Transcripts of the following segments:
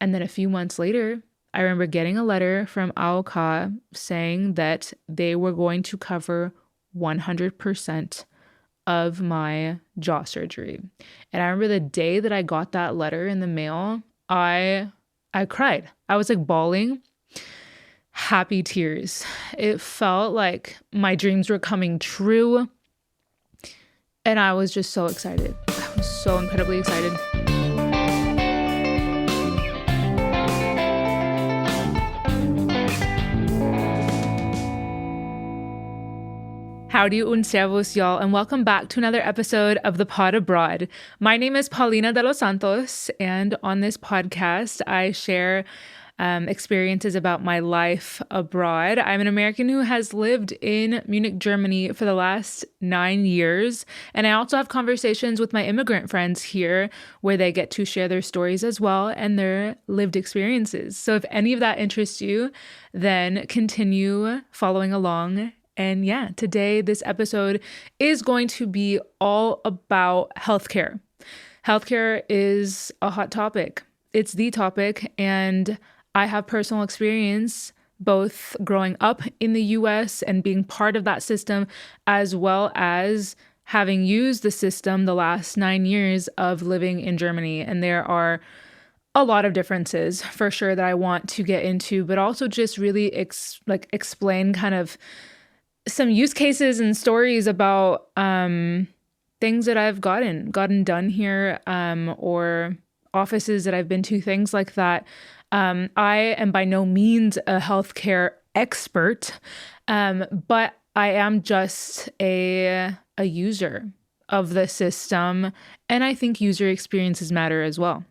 And then a few months later, I remember getting a letter from AOKA saying that they were going to cover 100% of my jaw surgery. And I remember the day that I got that letter in the mail, I cried. I was like bawling, happy tears. It felt like my dreams were coming true. And I was just so excited. I was so incredibly excited. Howdy und servus, y'all, and welcome back to another episode of The Pod Abroad. My name is Paulina de los Santos, and on this podcast, I share experiences about my life abroad. I'm an American who has lived in Munich, Germany for the last 9 years, and I also have conversations with my immigrant friends here where they get to share their stories as well and their lived experiences. So if any of that interests you, then continue following along. And yeah, today, this episode is going to be all about healthcare. Healthcare is a hot topic. It's the topic, and I have personal experience both growing up in the US and being part of that system, as well as having used the system the last 9 years of living in Germany. And there are a lot of differences for sure that I want to get into, but also just really explain kind of some use cases and stories about things that I've gotten done here, or offices that I've been to, things like that. I am by no means a healthcare expert, but I am just a user of the system, and I think user experiences matter as well.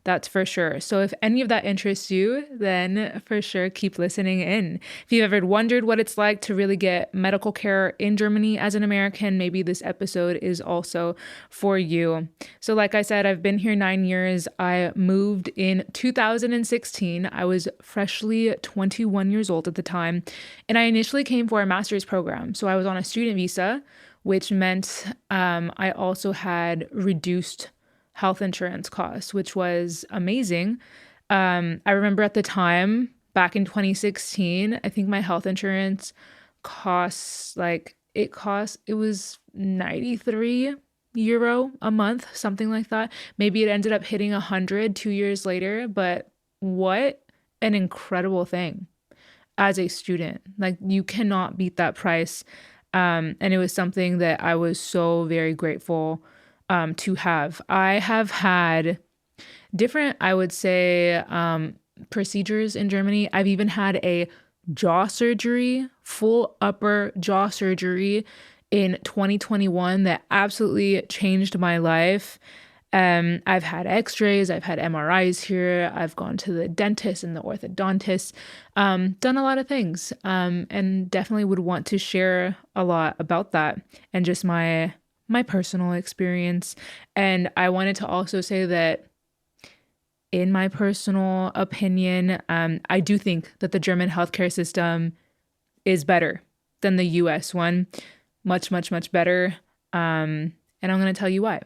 That's for sure. So if any of that interests you, then for sure keep listening in. If you've ever wondered what it's like to really get medical care in Germany as an American, maybe this episode is also for you. So like I said, I've been here 9 years. I moved in 2016. I was freshly 21 years old at the time, and I initially came for a master's program. So I was on a student visa, which meant I also had reduced health insurance costs, which was amazing. I remember at the time, back in 2016, I think my health insurance it was 93 euro a month, something like that. Maybe it ended up hitting 100 2 years later, but what an incredible thing as a student. Like, you cannot beat that price. And it was something that I was so very grateful to have. I have had different, I would say, procedures in Germany. I've even had a jaw surgery, full upper jaw surgery in 2021 that absolutely changed my life. I've had x-rays, I've had MRIs here, I've gone to the dentist and the orthodontist, done a lot of things, and definitely would want to share a lot about that and just my personal experience. And I wanted to also say that in my personal opinion, I do think that the German healthcare system is better than the US one. Much, much, much better. And I'm going to tell you why.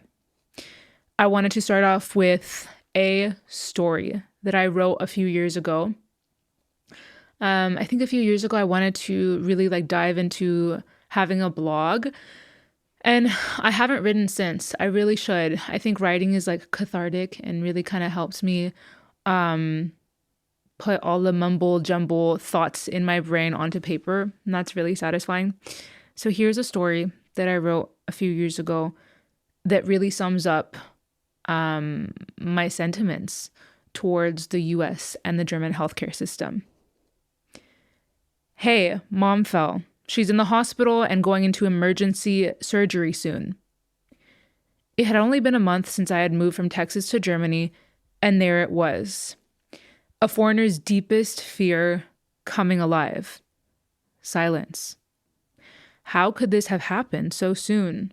I wanted to start off with a story that I wrote a few years ago. I think a few years ago, I wanted to really dive into having a blog. And I haven't written since. I really should. I think writing is cathartic and really kind of helps me put all the mumble jumble thoughts in my brain onto paper. And that's really satisfying. So here's a story that I wrote a few years ago that really sums up my sentiments towards the US and the German healthcare system. Hey, mom fell. She's in the hospital and going into emergency surgery soon. It had only been a month since I had moved from Texas to Germany, and there it was. A foreigner's deepest fear coming alive. Silence. How could this have happened so soon?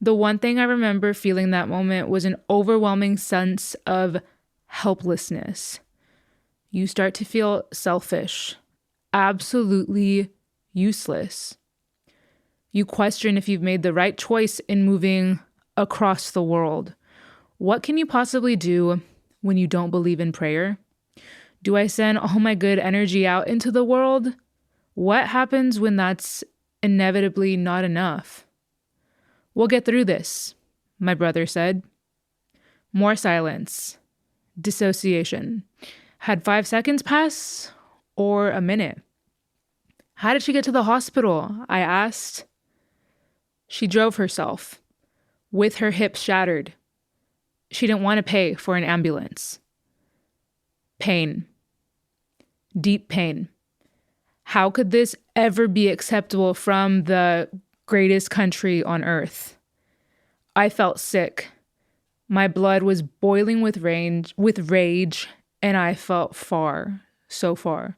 The one thing I remember feeling that moment was an overwhelming sense of helplessness. You start to feel selfish, absolutely useless. You question if you've made the right choice in moving across the world. What can you possibly do when you don't believe in prayer? Do I send all my good energy out into the world? What happens when that's inevitably not enough? We'll get through this, my brother said. More silence. Dissociation. Had 5 seconds pass? Or a minute? How did she get to the hospital? I asked. She drove herself, with her hips shattered. She didn't want to pay for an ambulance. Pain. Deep pain. How could this ever be acceptable from the greatest country on earth? I felt sick. My blood was boiling with rage, and I felt far, so far.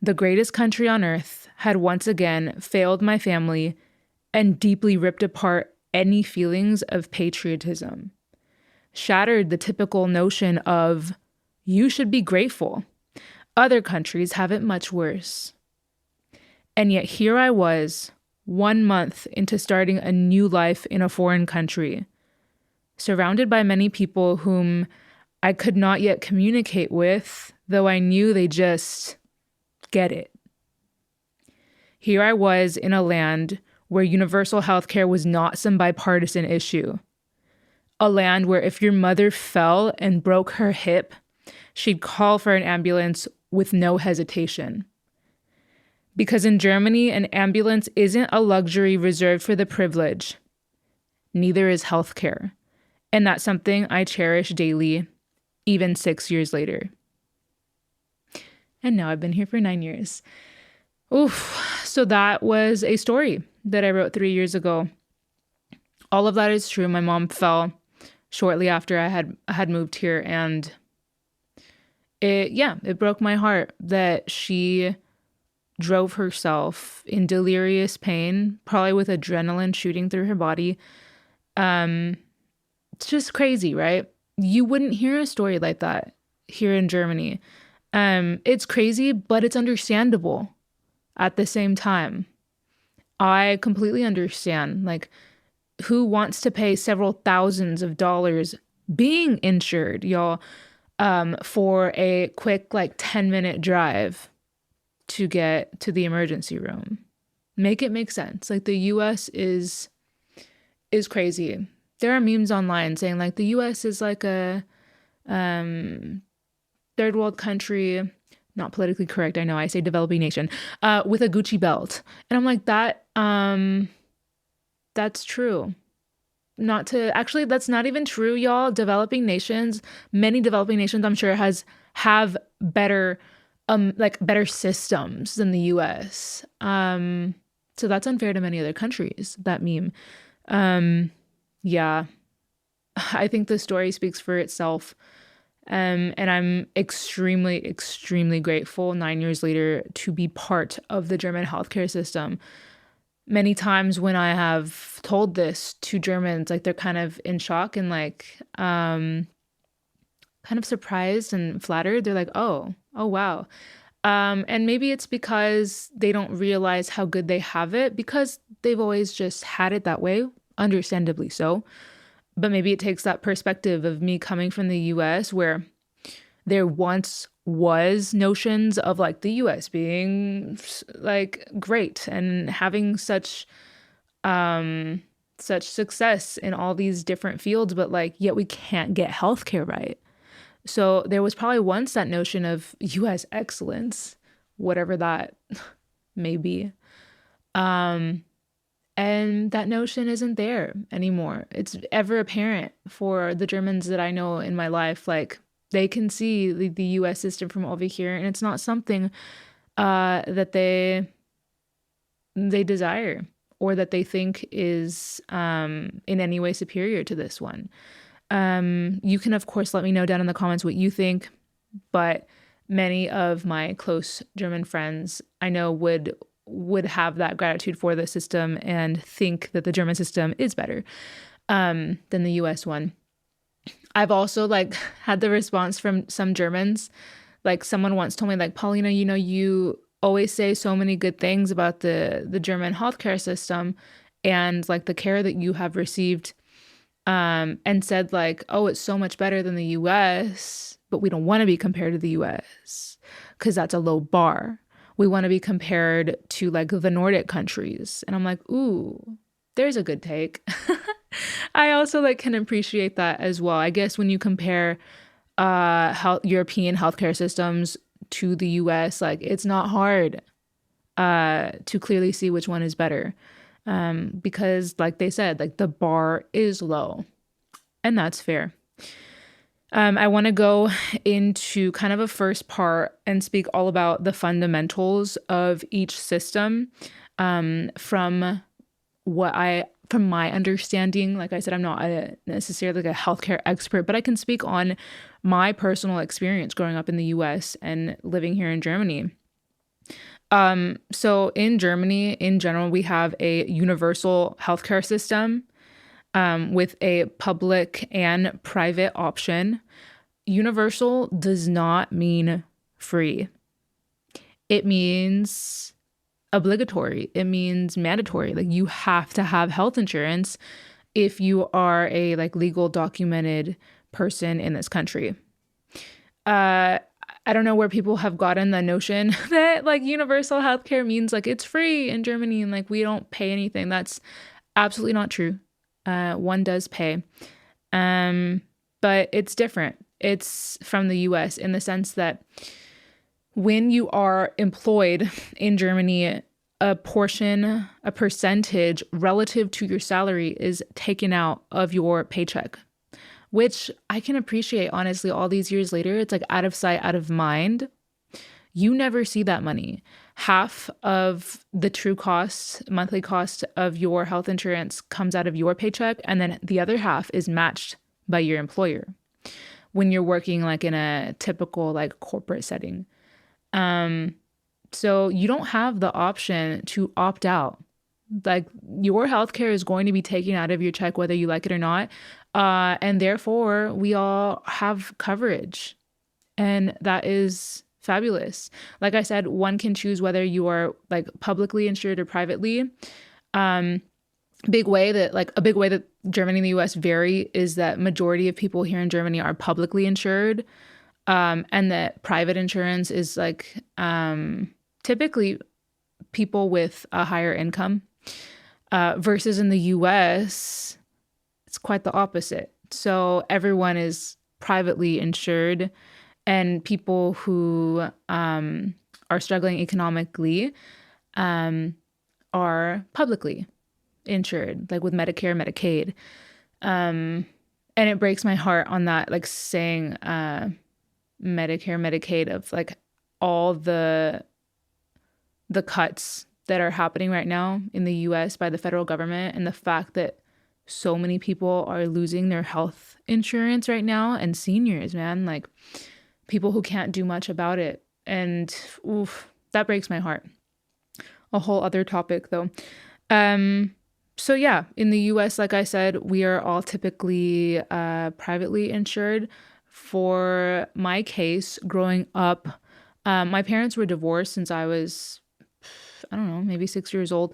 The greatest country on earth had once again failed my family and deeply ripped apart any feelings of patriotism. Shattered the typical notion of, you should be grateful. Other countries have it much worse. And yet here I was, 1 month into starting a new life in a foreign country, surrounded by many people whom I could not yet communicate with, though I knew they just get it. Here I was in a land where universal healthcare was not some bipartisan issue. A land where if your mother fell and broke her hip, she'd call for an ambulance with no hesitation. Because in Germany, an ambulance isn't a luxury reserved for the privileged. Neither is healthcare. And that's something I cherish daily, even 6 years later. And now I've been here for 9 years. Oof. So that was a story that I wrote 3 years ago. All of that is true. My mom fell shortly after I had moved here, and it broke my heart that she drove herself in delirious pain, probably with adrenaline shooting through her body. It's just crazy, right? You wouldn't hear a story like that here in Germany. It's crazy, but it's understandable at the same time. I completely understand, like, who wants to pay several thousands of dollars being insured, y'all, for a quick, 10-minute drive to get to the emergency room? Make it make sense. Like, the US is crazy. There are memes online saying, like, the US is like a third world country, not politically correct, I know, I say developing nation, with a Gucci belt. And I'm like, that's true. Actually, that's not even true, y'all. Many developing nations, I'm sure, have better systems than the US. So that's unfair to many other countries, that meme. Yeah, I think the story speaks for itself. And I'm extremely, extremely grateful 9 years later to be part of the German healthcare system. Many times when I have told this to Germans, like, they're kind of in shock and kind of surprised and flattered. They're like, oh wow. And maybe it's because they don't realize how good they have it because they've always just had it that way, understandably so. But maybe it takes that perspective of me coming from the US, where there once was notions of, like, the US being, like, great and having such success in all these different fields, but, like, yet we can't get healthcare right. So there was probably once that notion of US excellence, whatever that may be. And that notion isn't there anymore. It's ever apparent for the Germans that I know in my life. Like, they can see the US system from over here, and it's not something that they desire or that they think is in any way superior to this one. You can, of course, let me know down in the comments what you think, but many of my close German friends I know would have that gratitude for the system and think that the German system is better than the US one. I've also, had the response from some Germans. Like, someone once told me, like, Paulina, you always say so many good things about the German healthcare system and, like, the care that you have received, and said, like, oh, it's so much better than the US. but we don't want to be compared to the US because that's a low bar. We want to be compared to like the Nordic countries. And I'm like, ooh, there's a good take. I also like can appreciate that as well. I guess when you compare European healthcare systems to the US, like it's not hard to clearly see which one is better. Because like they said, like the bar is low, and that's fair. I want to go into kind of a first part and speak all about the fundamentals of each system, from from my understanding. Like I said, I'm not necessarily like a healthcare expert, but I can speak on my personal experience growing up in the US and living here in Germany. So in Germany, in general, we have a universal healthcare system, with a public and private option. Universal does not mean free. It means obligatory. It means mandatory. Like you have to have health insurance if you are a like legal documented person in this country. I don't know where people have gotten the notion that like universal healthcare means like it's free in Germany and like we don't pay anything. That's absolutely not true. One does pay. But it's different. It's from the US in the sense that when you are employed in Germany, a percentage relative to your salary is taken out of your paycheck, which I can appreciate, honestly, all these years later. It's like out of sight, out of mind. You never see that money. Half of the true cost, monthly cost of your health insurance comes out of your paycheck, and then the other half is matched by your employer when you're working like in a typical like corporate setting. So you don't have the option to opt out. Like your healthcare is going to be taken out of your check whether you like it or not. And therefore, we all have coverage. And that is fabulous. Like I said, one can choose whether you are like publicly insured or privately. A big way that Germany and the US vary is that majority of people here in Germany are publicly insured. And that private insurance is like typically people with a higher income. Versus in the US, it's quite the opposite. So everyone is privately insured, and people who are struggling economically are publicly insured, like with Medicare, Medicaid. And it breaks my heart on that, like saying Medicare, Medicaid of like all the cuts that are happening right now in the US by the federal government, and the fact that so many people are losing their health insurance right now, and seniors, man, like people who can't do much about it. And oof, that breaks my heart. A whole other topic though. So yeah, in the US, like I said, we are all typically privately insured. For my case, growing up, my parents were divorced since I was, I don't know, maybe 6 years old.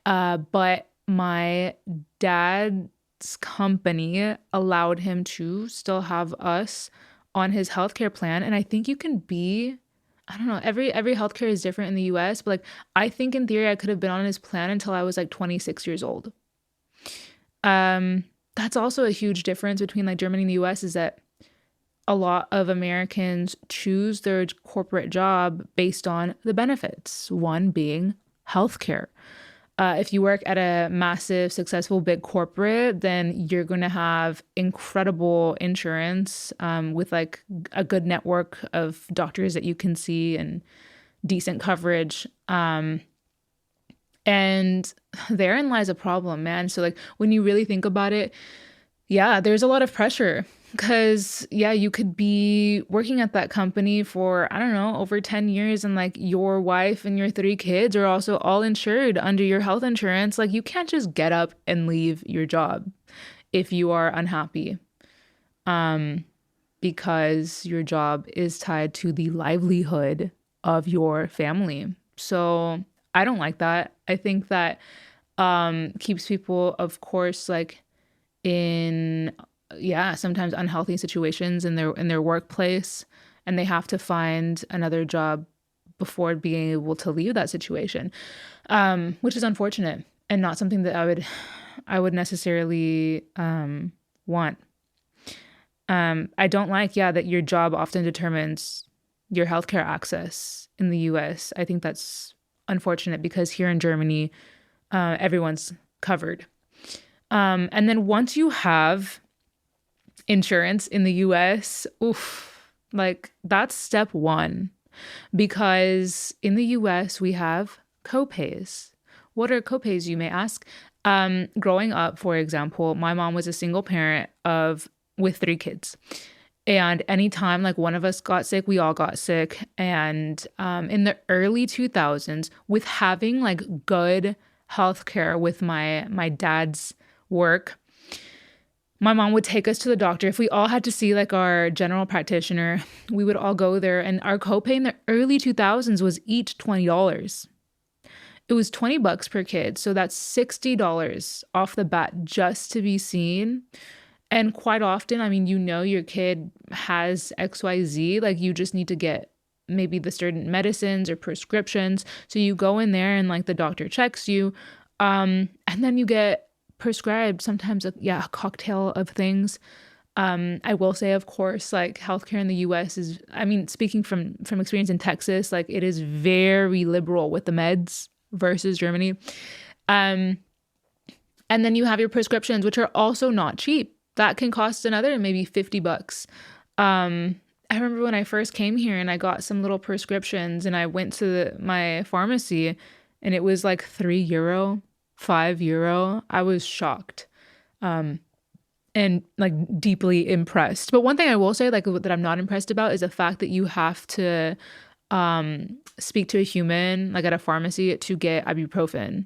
But my dad's company allowed him to still have us on his healthcare plan. And I think you can be, I don't know, every healthcare is different in the US, but like I think in theory I could have been on his plan until I was like 26 years old. That's also a huge difference between like Germany and the US, is that a lot of Americans choose their corporate job based on the benefits, one being healthcare. If you work at a massive, successful, big corporate, then you're going to have incredible insurance, with like a good network of doctors that you can see and decent coverage. And therein lies a problem, man. So like when you really think about it, yeah, there's a lot of pressure. Because, yeah, you could be working at that company for, I don't know, over 10 years, and like your wife and your 3 kids are also all insured under your health insurance. Like you can't just get up and leave your job if you are unhappy, because your job is tied to the livelihood of your family. So I don't like that. I think that keeps people, of course, like in yeah, sometimes unhealthy situations in their workplace, and they have to find another job before being able to leave that situation, which is unfortunate and not something that I would necessarily want. I don't like, yeah, that your job often determines your healthcare access in the US. I think that's unfortunate because here in Germany, everyone's covered. And then once you have insurance in the US, oof, like that's step one. Because in the US, we have copays. What are copays, you may ask? Growing up, for example, my mom was a single parent of with 3 kids. And anytime like one of us got sick, we all got sick. And in the early 2000s, with having like good healthcare with my dad's work, my mom would take us to the doctor. If we all had to see like our general practitioner, we would all go there. And our copay in the early 2000s was each $20. It was $20 per kid. So that's $60 off the bat just to be seen. And quite often, I mean, your kid has XYZ, like you just need to get maybe the certain medicines or prescriptions. So you go in there and like the doctor checks you. And then you get prescribed sometimes a cocktail of things. I will say, of course, like healthcare in the US is, I mean, speaking from experience in Texas, like it is very liberal with the meds versus Germany. And then you have your prescriptions, which are also not cheap. That can cost another maybe $50. I remember when I first came here and I got some little prescriptions and I went to my pharmacy and it was like €3, €5. I was shocked. And like deeply impressed. But one thing I will say, like that I'm not impressed about is the fact that you have to speak to a human, like at a pharmacy, to get ibuprofen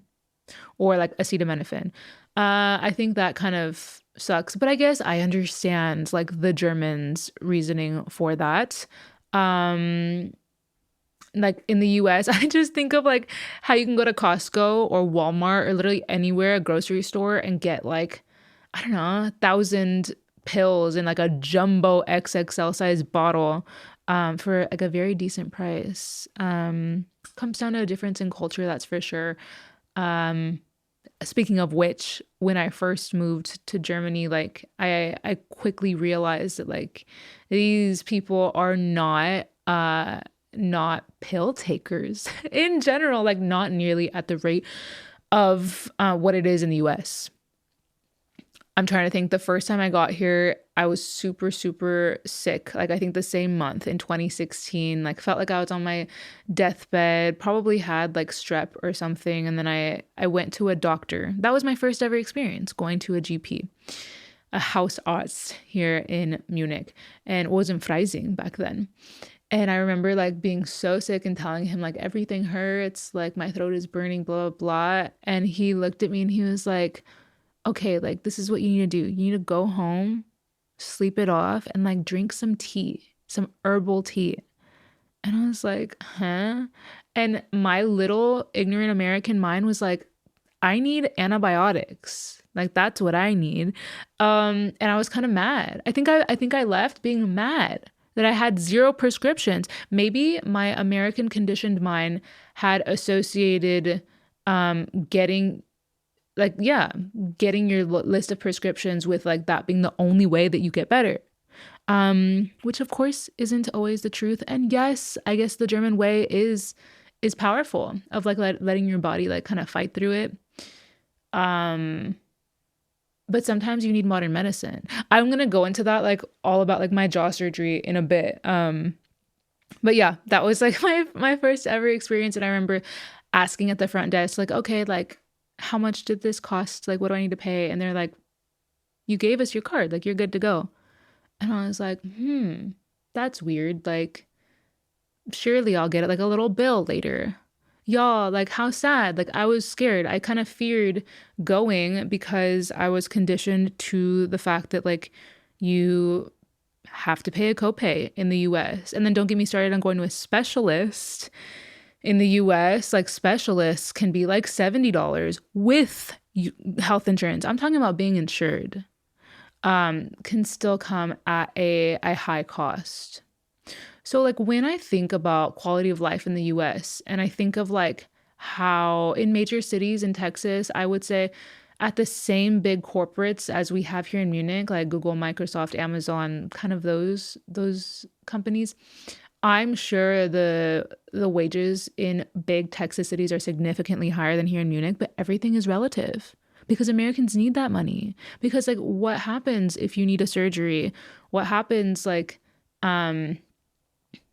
or like acetaminophen. I think that kind of sucks. But I guess I understand like the Germans' reasoning for that. Like in the US, I just think of like how you can go to Costco or Walmart or literally anywhere, a grocery store, and get like, I don't know, 1,000 pills in like a jumbo XXL size bottle for like a very decent price. Comes down to a difference in culture, that's for sure. Um, Speaking of which, when I first moved to Germany, like I quickly realized that like these people are not pill takers in general, like not nearly at the rate of what it is in the US. I'm trying to think. The first time I got here, I was super, super sick. Like, I think the same month in 2016, like, felt like I was on my deathbed, probably had like strep or something. And then I went to a doctor. That was my first ever experience going to a GP, a Hausarzt here in Munich. And it was in Freising back then. And I remember like being so sick and telling him like everything hurts, like my throat is burning, blah, blah, blah. And he looked at me and he was like, okay, like this is what you need to do. You need to go home, sleep it off, and like drink some tea, some herbal tea. And I was like, huh? And my little ignorant American mind was like, I need antibiotics. Like that's what I need. And I was kind of mad. I think I left being mad that I had zero prescriptions. Maybe my American conditioned mind had associated getting like, yeah, getting your list of prescriptions with like that being the only way that you get better. Which of course isn't always the truth. And yes, I guess the German way is powerful of like letting your body like kind of fight through it. Um, but sometimes you need modern medicine. I'm gonna go into that like all about like my jaw surgery in a bit. But yeah, that was like my first ever experience. And I remember asking at the front desk, like, okay, like how much did this cost? Like, what do I need to pay? And they're like, you gave us your card, like you're good to go. And I was like, that's weird. Like, surely I'll get it like a little bill later. Y'all, like how sad. Like I was scared. I kind of feared going because I was conditioned to the fact that like you have to pay a copay in the US. And then don't get me started on going to a specialist in the US. Like specialists can be like $70 with health insurance. I'm talking about being insured. can still come at a high cost. So like when I think about quality of life in the US and I think of like how in major cities in Texas, I would say at the same big corporates as we have here in Munich, like Google, Microsoft, Amazon, kind of those companies, I'm sure the wages in big Texas cities are significantly higher than here in Munich, but everything is relative because Americans need that money. Because like what happens if you need a surgery? What happens like um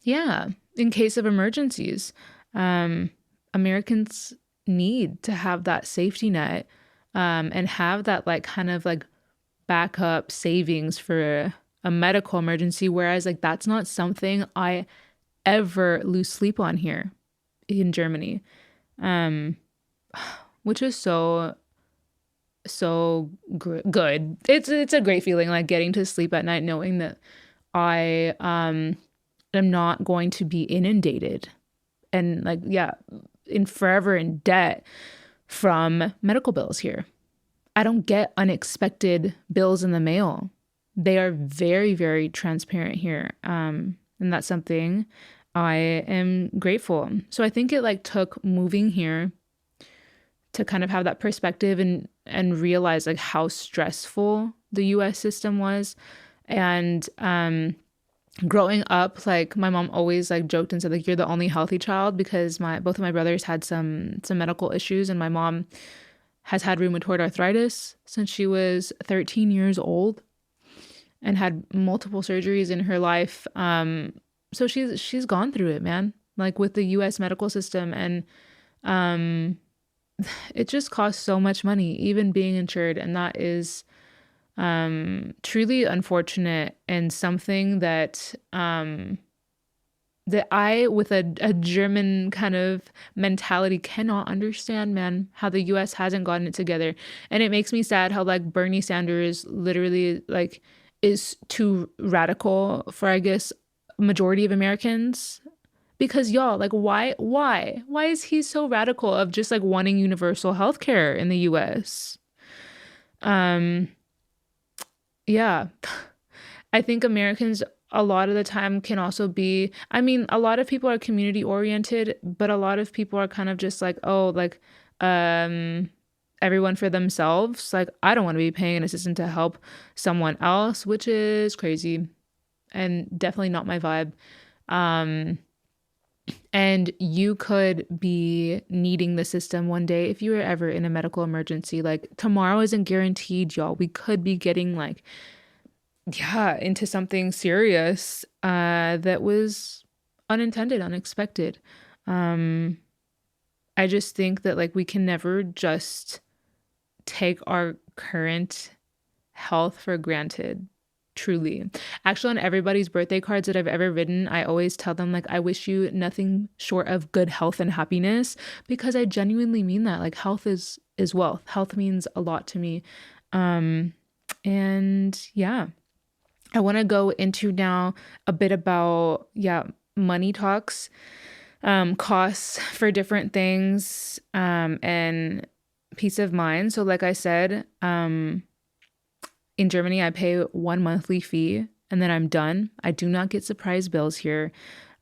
yeah, in case of emergencies, um, Americans need to have that safety net, and have that like kind of like backup savings for a medical emergency. Whereas like that's not something I ever lose sleep on here in Germany, um, which is good. It's a great feeling like getting to sleep at night knowing that I am not going to be inundated and like yeah in forever in debt from medical bills here. I don't get unexpected bills in the mail. They are very very transparent here, and that's something I am grateful. So I think it like took moving here to kind of have that perspective and realize like how stressful the US system was. And growing up, like my mom always like joked and said like you're the only healthy child because my both of my brothers had some medical issues, and my mom has had rheumatoid arthritis since she was 13 years old and had multiple surgeries in her life. So she's gone through it, man. Like with the US medical system, and um it just costs so much money even being insured, and that is truly unfortunate and something that that I with a German kind of mentality cannot understand, man, how the US hasn't gotten it together. And it makes me sad how like Bernie Sanders literally like is too radical for I guess majority of Americans. Because y'all, like why is he so radical of just like wanting universal health care in the US? Um yeah. I think Americans a lot of the time can also be, I mean, a lot of people are community oriented, but a lot of people are kind of just like, oh, like um everyone for themselves. Like I don't want to be paying an assistant to help someone else, which is crazy and definitely not my vibe. Um and you could be needing the system one day if you were ever in a medical emergency. Like tomorrow isn't guaranteed, y'all. We could be getting like yeah, into something serious that was unintended, unexpected. Um, I just think that like we can never just take our current health for granted. Truly. Actually, on everybody's birthday cards that I've ever written, I always tell them like I wish you nothing short of good health and happiness because I genuinely mean that. Like health is wealth. Health means a lot to me. Um and yeah. I want to go into now a bit about, yeah, money talks, costs for different things, and peace of mind. So, like I said, in Germany, I pay one monthly fee and then I'm done. I do not get surprise bills here.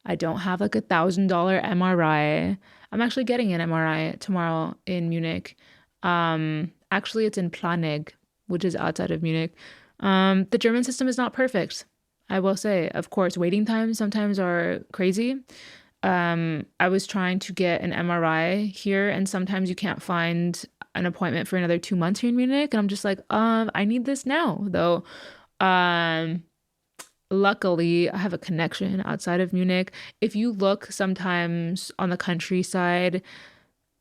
I don't have like $1,000 MRI. I'm actually getting an MRI tomorrow in Munich. Actually, it's in Planegg, which is outside of Munich. The German system is not perfect. I will say, of course, waiting times sometimes are crazy. I was trying to get an MRI here, and sometimes you can't find an appointment for another 2 months here in Munich. And I'm just like, I need this now, though. Um, Luckily, I have a connection outside of Munich. If you look sometimes on the countryside,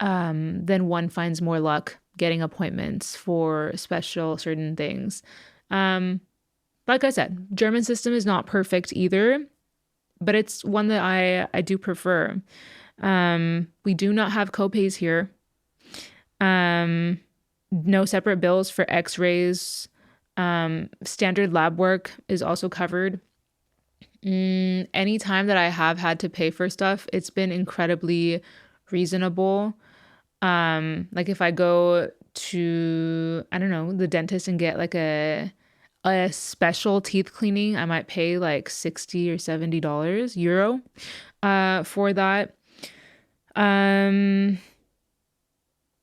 then one finds more luck getting appointments for special certain things. Um, like I said, German system is not perfect either, but it's one that I do prefer. We do not have copays here. No separate bills for x-rays. Standard lab work is also covered. Any time that I have had to pay for stuff, it's been incredibly reasonable. Like if I go to, I don't know, the dentist and get like A special teeth cleaning, I might pay like 60 or $70 euro for that. Um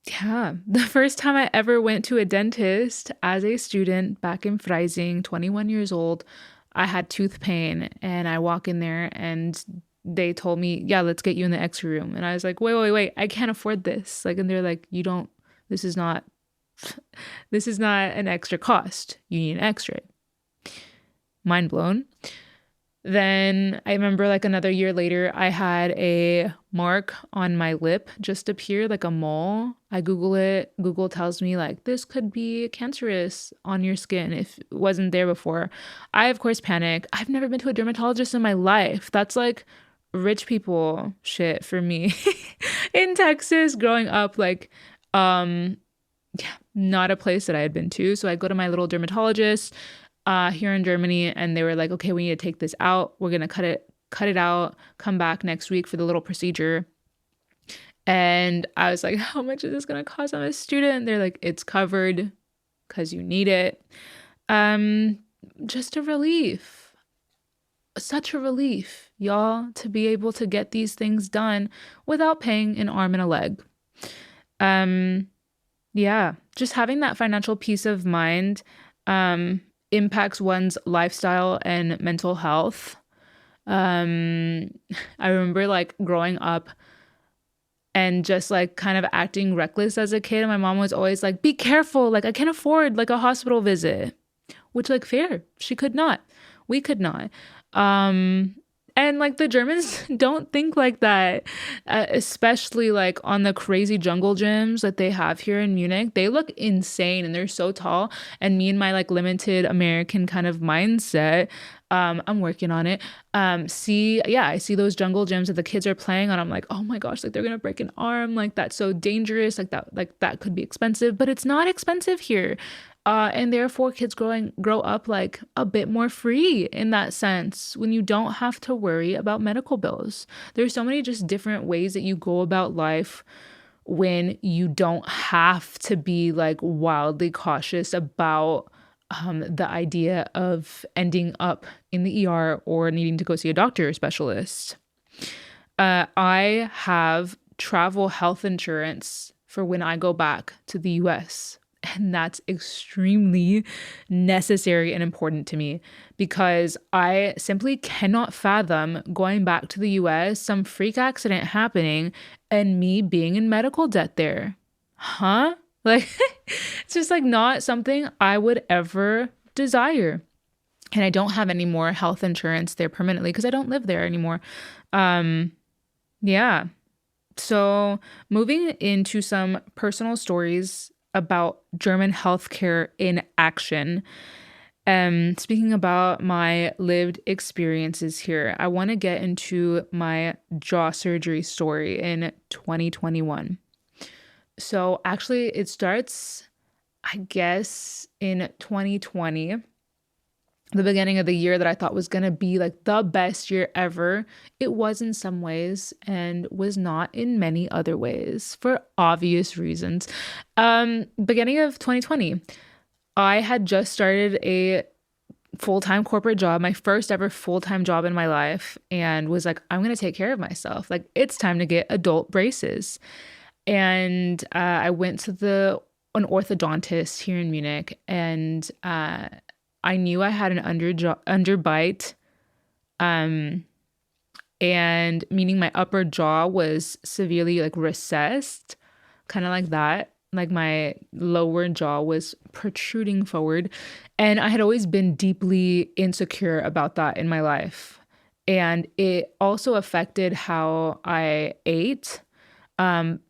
yeah, the first time I ever went to a dentist as a student back in Freising, 21 years old, I had tooth pain and I walk in there and they told me, "Yeah, let's get you in the X-ray room." And I was like, "Wait, I can't afford this." Like, and they're like, "You don't this is not this is not an extra cost. You need an X-ray." Mind blown. Then I remember like another year later, I had a mark on my lip just appear, like a mole. I Google it. Google tells me like this could be cancerous on your skin if it wasn't there before. I of course panic. I've never been to a dermatologist in my life. That's like rich people shit for me. In Texas growing up, like um yeah, not a place that I had been to. So I go to my little dermatologist here in Germany, and they were like, "Okay, we need to take this out. We're gonna cut it out. Come back next week for the little procedure." And I was like, "How much is this gonna cost? I'm a student." They're like, "It's covered because you need it." Um, just a relief, such a relief, y'all, to be able to get these things done without paying an arm and a leg. Um, Yeah, just having that financial peace of mind um, impacts one's lifestyle and mental health. Um, I remember like growing up and just like kind of acting reckless as a kid. And my mom was always like, "Be careful. Like, I can't afford like a hospital visit," which, like, fair. She could not. We could not. Um, and like the Germans don't think like that, especially like on the crazy jungle gyms that they have here in Munich. They look insane and they're so tall. And me and my like limited American kind of mindset, I'm working on it. I see those jungle gyms that the kids are playing on. I'm like, oh my gosh, like they're gonna break an arm. Like that's so dangerous. Like that could be expensive, but it's not expensive here. And therefore kids grow up like a bit more free in that sense when you don't have to worry about medical bills. There's so many just different ways that you go about life when you don't have to be like wildly cautious about the idea of ending up in the ER or needing to go see a doctor or specialist. I have travel health insurance for when I go back to the US. And that's extremely necessary and important to me because I simply cannot fathom going back to the US, some freak accident happening, and me being in medical debt there. Huh? Like, it's just like not something I would ever desire. And I don't have any more health insurance there permanently because I don't live there anymore. Um, yeah. So, moving into some personal stories about German healthcare in action. Speaking about my lived experiences here, I want to get into my jaw surgery story in 2021. So, actually, it starts, I guess, in 2020, the beginning of the year that I thought was going to be like the best year ever. It was in some ways and was not in many other ways for obvious reasons. Beginning of 2020, I had just started a full-time corporate job, my first ever full-time job in my life, and was like, I'm going to take care of myself. Like, it's time to get adult braces. And I went to an orthodontist here in Munich, and I knew I had an underbite, um, and meaning my upper jaw was severely like recessed, kind of like that. Like my lower jaw was protruding forward, and I had always been deeply insecure about that in my life, and it also affected how I ate.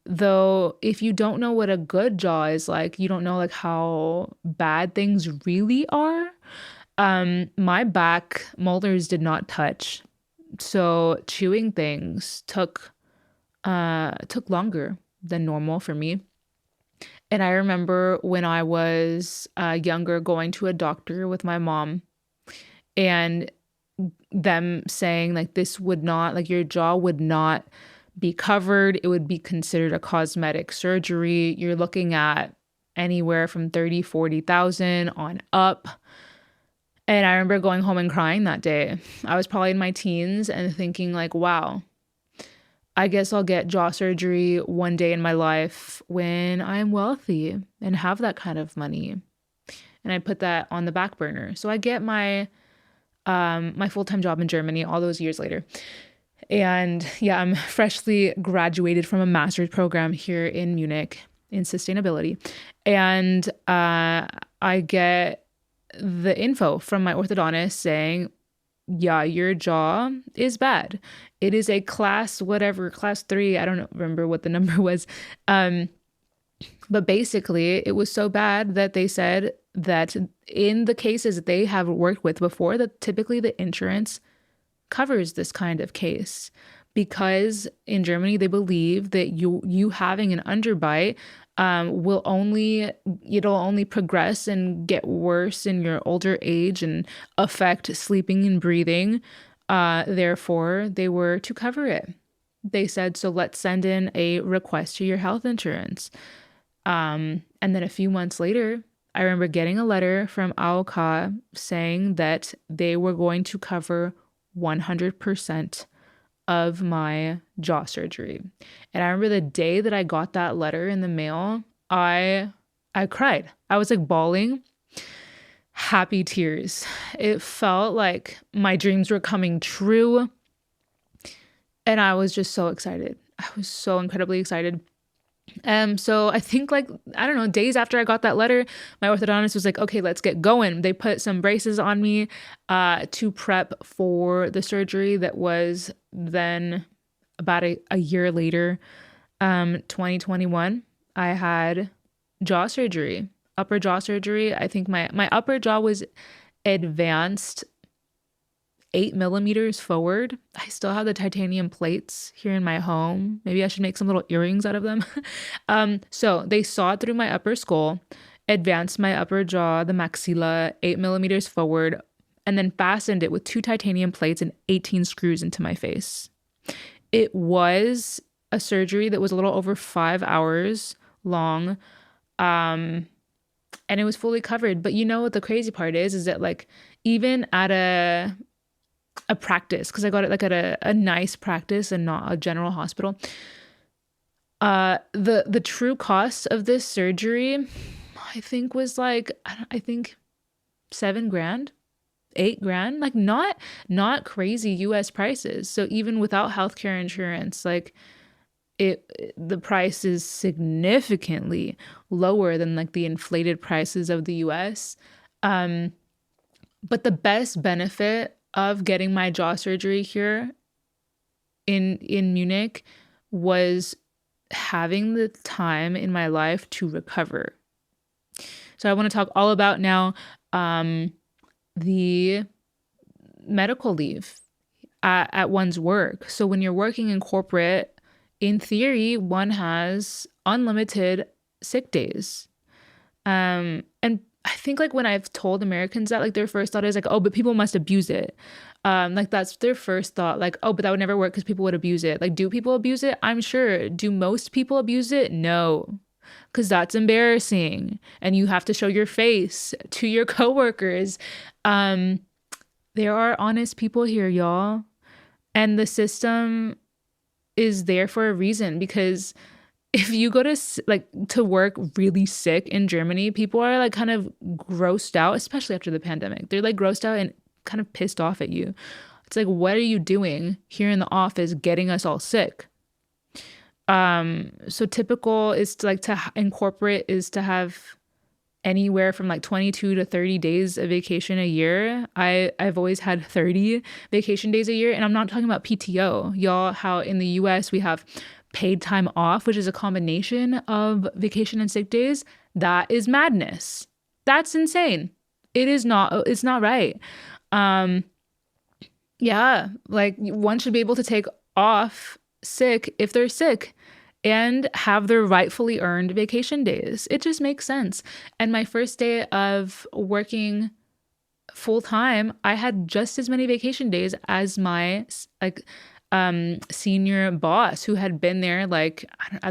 Though if you don't know what a good jaw is like, you don't know like how bad things really are. My back molars did not touch. So chewing things took longer than normal for me. And I remember when I was younger going to a doctor with my mom and them saying like this would not like your jaw would not be covered. It would be considered a cosmetic surgery. You're looking at anywhere from 30, 40,000 on up. And I remember going home and crying that day. I was probably in my teens and thinking like, wow, I guess I'll get jaw surgery one day in my life when I'm wealthy and have that kind of money. And I put that on the back burner. So I get my full-time job in Germany all those years later. And yeah, I'm freshly graduated from a master's program here in Munich in sustainability. And I get the info from my orthodontist saying, yeah, your jaw is bad. It is a class, whatever, class 3. I don't remember what the number was. But basically, it was so bad that they said that in the cases that they have worked with before, that typically the insurance covers this kind of case, because in Germany they believe that you having an underbite it'll only progress and get worse in your older age and affect sleeping and breathing. Therefore, they were to cover it. They said, so let's send in a request to your health insurance. And then a few months later, I remember getting a letter from AOK saying that they were going to cover 100% of my jaw surgery. And I remember the day that I got that letter in the mail, I cried. I was like bawling, happy tears. It felt like my dreams were coming true. And I was just so excited. I was so incredibly excited. So I think like, I don't know, days after I got that letter, my orthodontist was like, okay, let's get going. They put some braces on me, to prep for the surgery that was then about a year later, 2021, I had jaw surgery, upper jaw surgery. I think my upper jaw was advanced 8 millimeters forward. I still have the titanium plates here in my home. Maybe I should make some little earrings out of them. So they sawed through my upper skull, advanced my upper jaw, the maxilla, 8 millimeters forward, and then fastened it with 2 titanium plates and 18 screws into my face. It was a surgery that was a little over 5 hours long. And it was fully covered. But you know what the crazy part is that like even at a practice, because I got it like at a nice practice and not a general hospital. The true cost of this surgery, I think was like, I think $7,000, $8,000, like not crazy US prices. So even without healthcare insurance, like the price is significantly lower than like the inflated prices of the US. But the best benefit of getting my jaw surgery here in Munich was having the time in my life to recover. So I want to talk all about now the medical leave at one's work. So when you're working in corporate, in theory, one has unlimited sick days. And I think like when I've told Americans that, like their first thought is like, oh, but people must abuse it. Like that's their first thought, like, oh, but that would never work because people would abuse it. Like, do people abuse it? I'm sure. Do most people abuse it? No, because that's embarrassing. And you have to show your face to your coworkers. There are honest people here, y'all. And the system is there for a reason, because if you go to work really sick in Germany, people are like kind of grossed out, especially after the pandemic. They're like grossed out and kind of pissed off at you. It's like, what are you doing here in the office getting us all sick? So typical is to like to incorporate is to have anywhere from like 22 to 30 days of vacation a year. I've always had 30 vacation days a year, and I'm not talking about PTO. Y'all, how in the US we have paid time off, which is a combination of vacation and sick days. That is madness. That's insane. It's not right. Yeah, like one should be able to take off sick if they're sick and have their rightfully earned vacation days. It just makes sense. And my first day of working full time, I had just as many vacation days as my senior boss who had been there like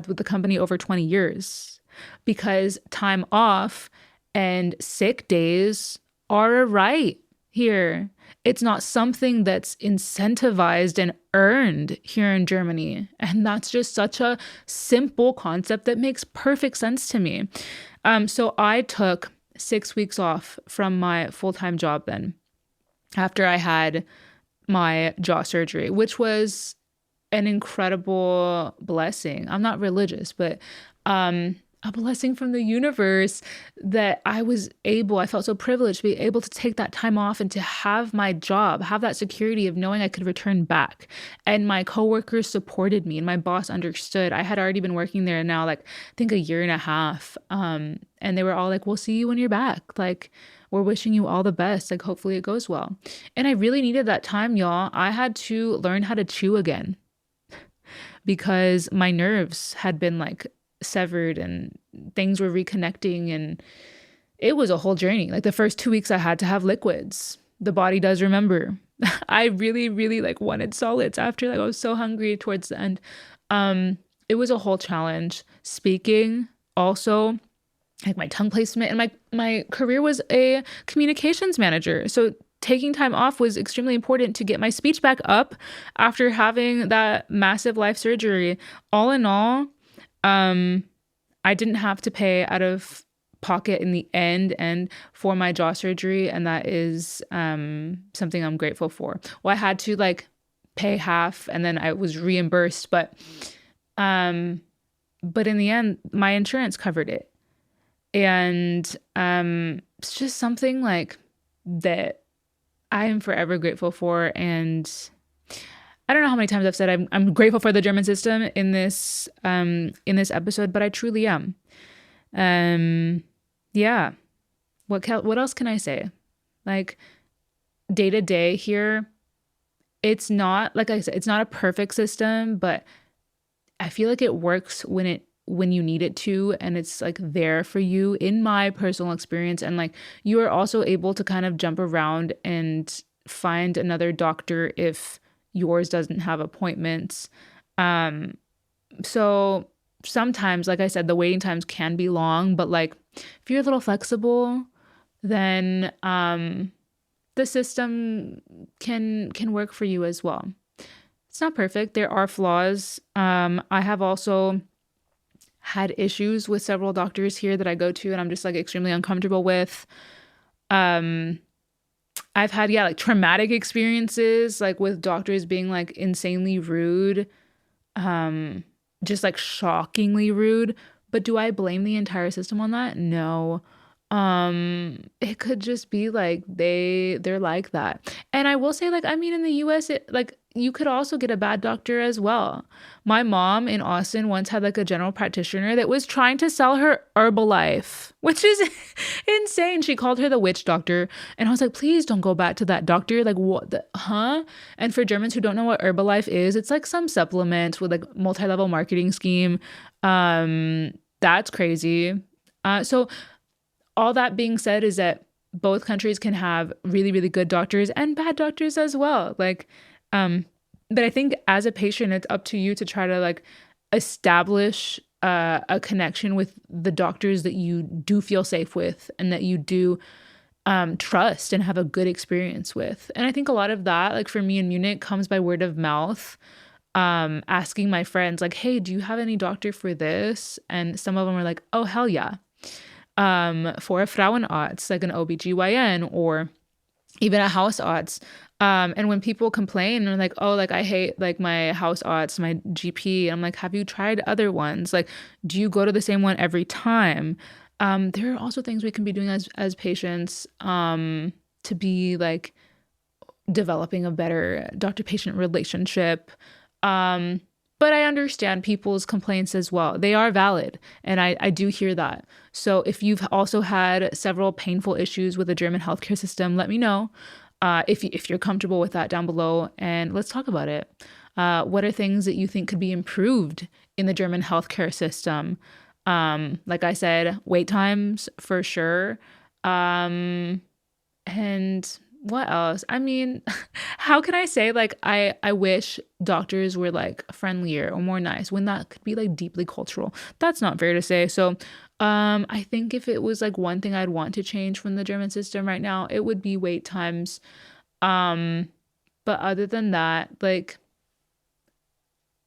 with the company over 20 years, because time off and sick days are a right. here. It's not something that's incentivized and earned here in Germany. And that's just such a simple concept that makes perfect sense to me. So I took 6 weeks off from my full-time job then after I had my jaw surgery, which was an incredible blessing. I'm not religious, but a blessing from the universe that I felt so privileged to be able to take that time off and to have my job, have that security of knowing I could return back. And my coworkers supported me and my boss understood. I had already been working there now, like, I think a year and a half. And they were all like, we'll see you when you're back. Like, we're wishing you all the best. Like, hopefully it goes well. And I really needed that time, y'all. I had to learn how to chew again because my nerves had been like severed and things were reconnecting, and it was a whole journey. Like the first 2 weeks I had to have liquids. The body does remember. I really, really like wanted solids after, like I was so hungry towards the end. It was a whole challenge. Speaking also, like my tongue placement, and my career was a communications manager. So taking time off was extremely important to get my speech back up after having that massive life surgery. All in all, I didn't have to pay out of pocket in the end and for my jaw surgery, and that is something I'm grateful for. Well, I had to like pay half and then I was reimbursed, but in the end my insurance covered it. And it's just something like that I am forever grateful for. And I don't know how many times I've said I'm grateful for the German system in this episode, but I truly am. Yeah. What else can I say? Like day to day here, it's not, like I said, it's not a perfect system, but I feel like it works when you need it to, and it's like there for you in my personal experience. And like you are also able to kind of jump around and find another doctor if yours doesn't have appointments. So sometimes, like I said, the waiting times can be long, but like if you're a little flexible, then the system can work for you as well. It's not perfect. There are flaws. I have also had issues with several doctors here that I go to and I'm just like extremely uncomfortable with. I've had, like traumatic experiences, like with doctors being like insanely rude, just like shockingly rude. But do I blame the entire system on that? No. It could just be like they're like that. And I will say, like, I mean, in the US, like you could also get a bad doctor as well. My mom in Austin once had like a general practitioner that was trying to sell her Herbalife, which is insane. She called her the witch doctor. And I was like, please don't go back to that doctor. Like, what the, huh? And for Germans who don't know what Herbalife is, it's like some supplement with like multi-level marketing scheme. That's crazy. So all that being said is that both countries can have really, really good doctors and bad doctors as well. Like, but I think as a patient, it's up to you to try to like establish a connection with the doctors that you do feel safe with and that you do trust and have a good experience with. And I think a lot of that, like for me in Munich, comes by word of mouth. Asking my friends like, hey, do you have any doctor for this? And some of them were like, oh, hell yeah. For a Frauenarzt, like an OBGYN or even a Hausarzt. And when people complain and are like, oh, like I hate like my Hausarzt, my GP, I'm like, have you tried other ones? Like, do you go to the same one every time? There are also things we can be doing as patients to be like developing a better doctor-patient relationship. But I understand people's complaints as well. They are valid. And I do hear that. So if you've also had several painful issues with the German healthcare system, let me know if you're comfortable with that down below. And let's talk about it. What are things that you think could be improved in the German healthcare system? Like I said, wait times for sure. And what else? I mean, how can I say like I wish doctors were like friendlier or more nice when that could be like deeply cultural. That's not fair to say. So, I think if it was like one thing I'd want to change from the German system right now, it would be wait times. Um, but other than that, like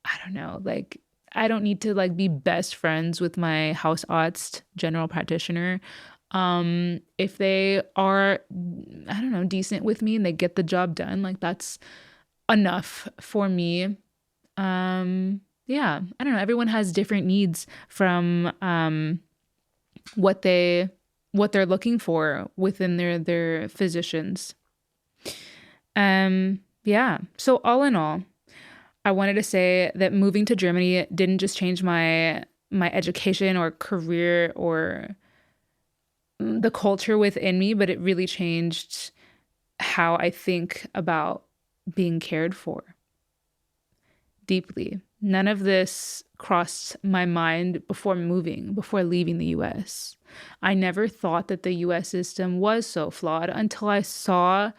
I don't know, like I don't need to like be best friends with my Hausarzt general practitioner. If they are, I don't know, decent with me and they get the job done, like that's enough for me. Yeah, I don't know. Everyone has different needs from what what they're looking for within their physicians. Yeah. So all in all, I wanted to say that moving to Germany didn't just change my education or career or the culture within me, but it really changed how I think about being cared for deeply. None of this crossed my mind before moving, before leaving the US. I never thought that the US system was so flawed until I saw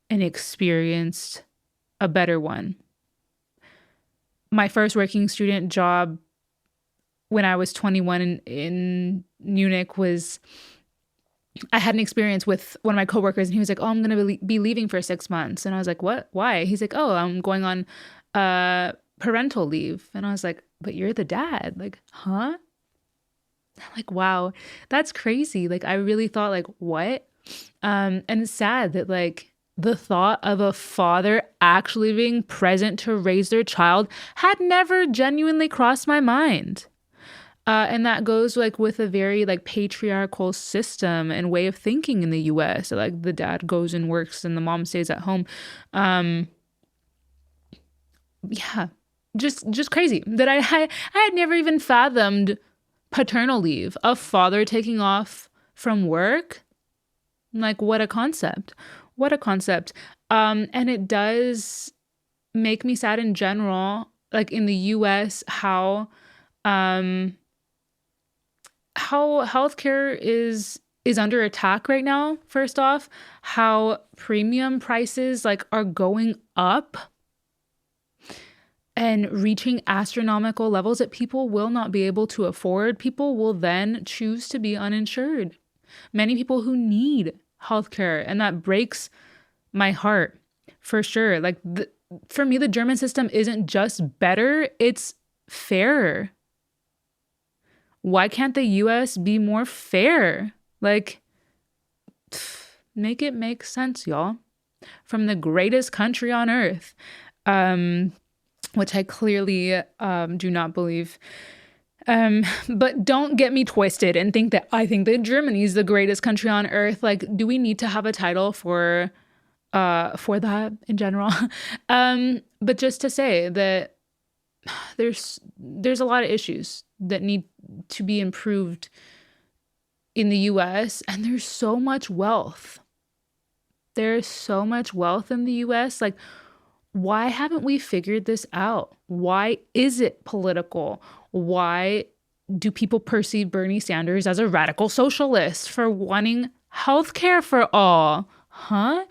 and experienced a better one. My first working student job when I was 21 in Munich was I had an experience with one of my coworkers, and he was like, "Oh, I'm gonna be leaving for 6 months," and I was like, "What? Why?" He's like, "Oh, I'm going on parental leave," and I was like, "But you're the dad, like, huh?" I'm like, wow, that's crazy. Like, I really thought, like, what? And it's sad that like the thought of a father actually being present to raise their child had never genuinely crossed my mind. And that goes like with a very like patriarchal system and way of thinking in the US. So, like the dad goes and works and the mom stays at home. Um, yeah, just crazy that I had never even fathomed paternal leave, a father taking off from work. Like what a concept. What a concept. And it does make me sad in general, like in the US, um how healthcare is under attack right now, first off, how premium prices like are going up and reaching astronomical levels that people will not be able to afford. People will then choose to be uninsured. Many people who need healthcare, and that breaks my heart for sure. Like for me, the German system isn't just better, it's fairer. Why can't the US be more fair? Like, make it make sense, y'all. From the greatest country on earth, um, which I clearly do not believe. But don't get me twisted and think that I think that Germany is the greatest country on earth. Like, do we need to have a title for that in general? But just to say that there's a lot of issues that need to be improved in the US, and there's so much wealth. There's so much wealth in the US. Like, why haven't we figured this out? Why is it political? Why do people perceive Bernie Sanders as a radical socialist for wanting healthcare for all? Huh?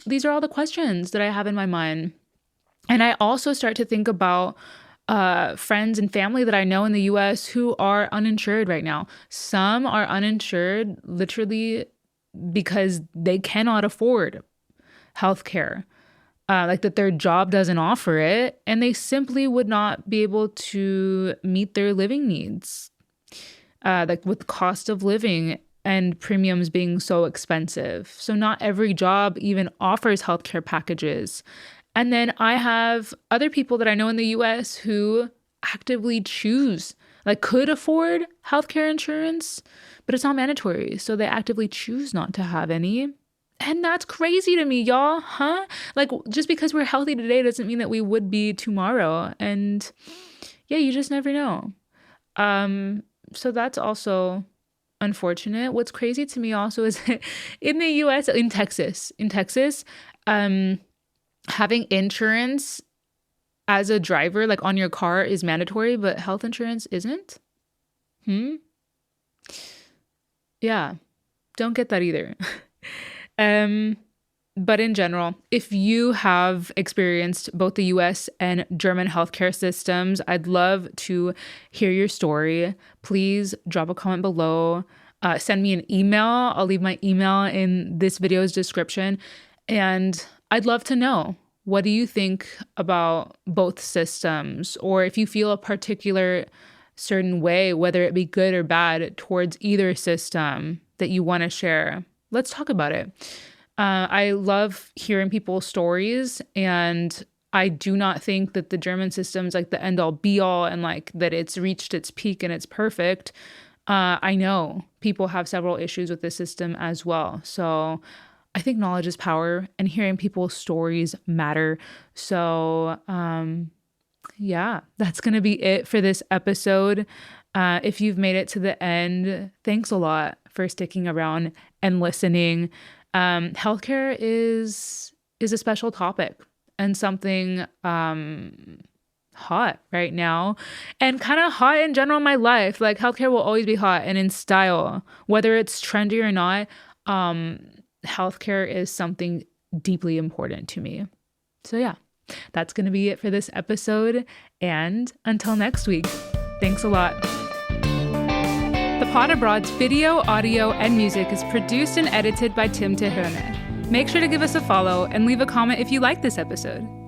These are all the questions that I have in my mind. And I also start to think about friends and family that I know in the US who are uninsured right now. Some are uninsured literally because they cannot afford healthcare, like that their job doesn't offer it, and they simply would not be able to meet their living needs, like with cost of living and premiums being so expensive. So not every job even offers healthcare packages. And then I have other people that I know in the US who actively choose, like could afford healthcare insurance, but it's not mandatory. So they actively choose not to have any. And that's crazy to me, y'all, huh? Like just because we're healthy today doesn't mean that we would be tomorrow. And yeah, you just never know. So that's also unfortunate. What's crazy to me also is in the US, in Texas, having insurance as a driver, like on your car, is mandatory, but health insurance isn't. Yeah, don't get that either. But in general, if you have experienced both the US and German healthcare systems, I'd love to hear your story. Please drop a comment below. Send me an email. I'll leave my email in this video's description. And I'd love to know, what do you think about both systems? Or if you feel a particular certain way, whether it be good or bad, towards either system that you want to share, let's talk about it. I love hearing people's stories, and I do not think that the German system's like the end all be all and like that it's reached its peak and it's perfect. I know people have several issues with this system as well. So I think knowledge is power and hearing people's stories matter. So, yeah, that's going to be it for this episode. If you've made it to the end, thanks a lot for sticking around and listening. Healthcare is a special topic and something hot right now, and kind of hot in general in my life. Like, healthcare will always be hot and in style, whether it's trendy or not. Healthcare is something deeply important to me. So yeah, that's going to be it for this episode. And until next week, thanks a lot. The Pod Abroad's video, audio, and music is produced and edited by Tim Teherne. Make sure to give us a follow and leave a comment if you like this episode.